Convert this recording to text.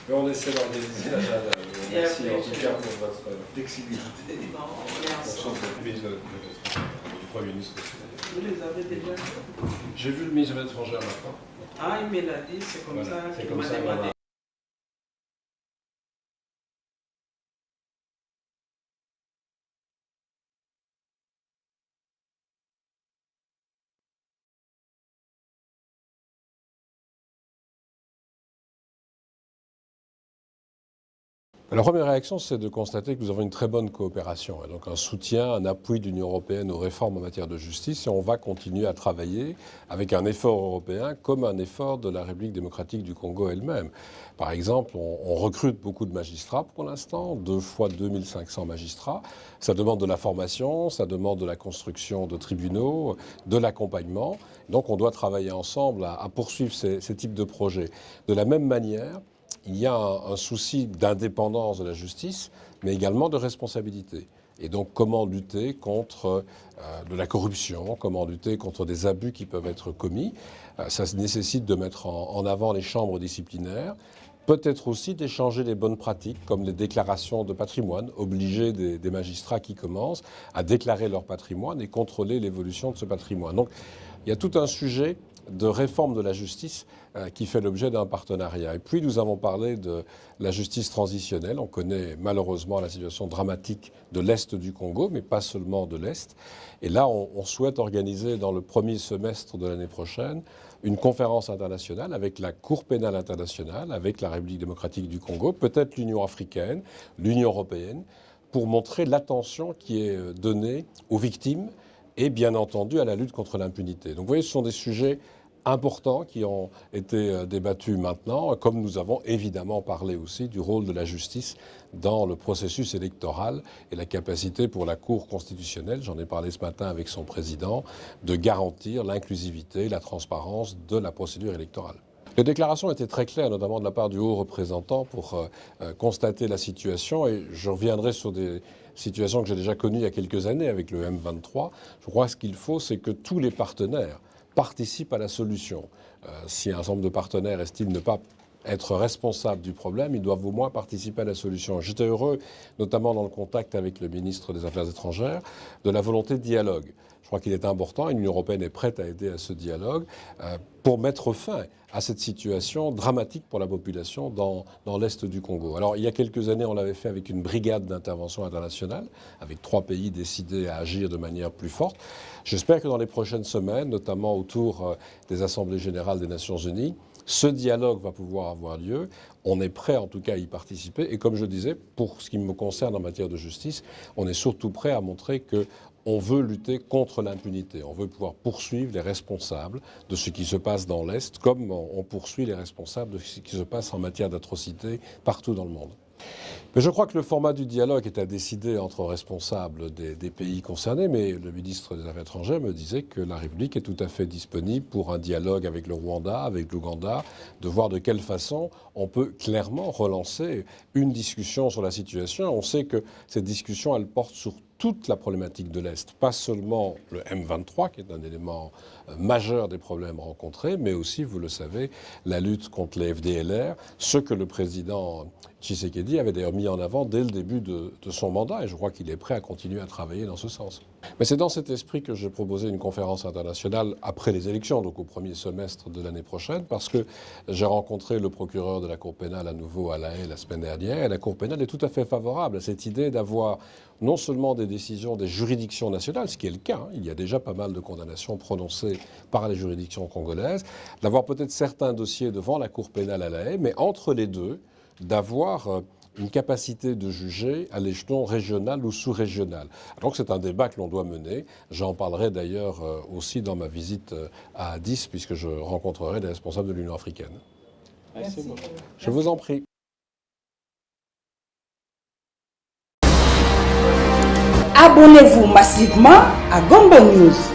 Mais on essaie d'organiser l'agenda. Merci en tout cas pour votre flexibilité. Du Premier ministre. Vous les avez déjà vus? J'ai vu le ministre de l'Affaires étrangères maintenant. Ah, il me l'a dit, c'est comme Voilà, ça c'est qu'il comme m'a ça, demandé. voilà. La première réaction, c'est de constater que nous avons une très bonne coopération, et donc un soutien, un appui de l'Union européenne aux réformes en matière de justice, et on va continuer à travailler avec un effort européen comme un effort de la République démocratique du Congo elle-même. Par exemple, on recrute beaucoup de magistrats pour l'instant, 2 fois 2500 magistrats. Ça demande de la formation, ça demande de la construction de tribunaux, de l'accompagnement. Donc on doit travailler ensemble à poursuivre ces types de projets. De la même manière, il y a un souci d'indépendance de la justice, mais également de responsabilité. Et donc, comment lutter contre de la corruption, comment lutter contre des abus qui peuvent être commis. Ça nécessite de mettre en avant les chambres disciplinaires, peut-être aussi d'échanger les bonnes pratiques, comme les déclarations de patrimoine, obliger des magistrats qui commencent à déclarer leur patrimoine et contrôler l'évolution de ce patrimoine. Donc, il y a tout un sujet de réforme de la justice qui fait l'objet d'un partenariat. Et puis nous avons parlé de la justice transitionnelle. On connaît malheureusement la situation dramatique de l'Est du Congo, mais pas seulement de l'Est. Et là, on souhaite organiser dans le premier semestre de l'année prochaine une conférence internationale avec la Cour pénale internationale, avec la République démocratique du Congo, peut-être l'Union africaine, l'Union européenne, pour montrer l'attention qui est donnée aux victimes et bien entendu à la lutte contre l'impunité. Donc vous voyez, ce sont des sujets importants qui ont été débattus maintenant, comme nous avons évidemment parlé aussi du rôle de la justice dans le processus électoral et la capacité pour la Cour constitutionnelle, j'en ai parlé ce matin avec son président, de garantir l'inclusivité, la transparence de la procédure électorale. Les déclarations étaient très claires, notamment de la part du haut représentant, pour constater la situation. Et je reviendrai sur des situations que j'ai déjà connues il y a quelques années avec le M23. Je crois que ce qu'il faut, c'est que tous les partenaires participent à la solution. Si un certain nombre de partenaires estiment ne pas être responsables du problème, ils doivent au moins participer à la solution. J'étais heureux, notamment dans le contact avec le ministre des Affaires étrangères, de la volonté de dialogue. Je crois qu'il est important, et l'Union européenne est prête à aider à ce dialogue, pour mettre fin à cette situation dramatique pour la population dans l'Est du Congo. Alors, il y a quelques années, on l'avait fait avec une brigade d'intervention internationale, avec 3 pays décidés à agir de manière plus forte. J'espère que dans les prochaines semaines, notamment autour des assemblées générales des Nations Unies, ce dialogue va pouvoir avoir lieu. On est prêt en tout cas à y participer. Et comme je disais, pour ce qui me concerne en matière de justice, on est surtout prêt à montrer que on veut lutter contre l'impunité. On veut pouvoir poursuivre les responsables de ce qui se passe dans l'Est, comme on poursuit les responsables de ce qui se passe en matière d'atrocités partout dans le monde. Mais je crois que le format du dialogue est à décider entre responsables des pays concernés, mais le ministre des Affaires étrangères me disait que la République est tout à fait disponible pour un dialogue avec le Rwanda, avec l'Ouganda, de voir de quelle façon on peut clairement relancer une discussion sur la situation. On sait que cette discussion, elle porte sur toute la problématique de l'Est, pas seulement le M23, qui est un élément majeur des problèmes rencontrés, mais aussi, vous le savez, la lutte contre les FDLR, ce que le président Tshisekedi avait d'ailleurs mis en avant dès le début de son mandat, et je crois qu'il est prêt à continuer à travailler dans ce sens. Mais c'est dans cet esprit que j'ai proposé une conférence internationale après les élections, donc au premier semestre de l'année prochaine, parce que j'ai rencontré le procureur de la Cour pénale à nouveau à La Haye la semaine dernière, et la Cour pénale est tout à fait favorable à cette idée d'avoir non seulement des décisions des juridictions nationales, ce qui est le cas, il y a déjà pas mal de condamnations prononcées par les juridictions congolaises, d'avoir peut-être certains dossiers devant la Cour pénale à La Haye, mais entre les deux, d'avoir une capacité de juger à l'échelon régional ou sous-régional. Donc c'est un débat que l'on doit mener. J'en parlerai d'ailleurs aussi dans ma visite à Addis, puisque je rencontrerai des responsables de l'Union africaine. Merci. Je vous en prie. Abonnez-vous massivement à Gombo News.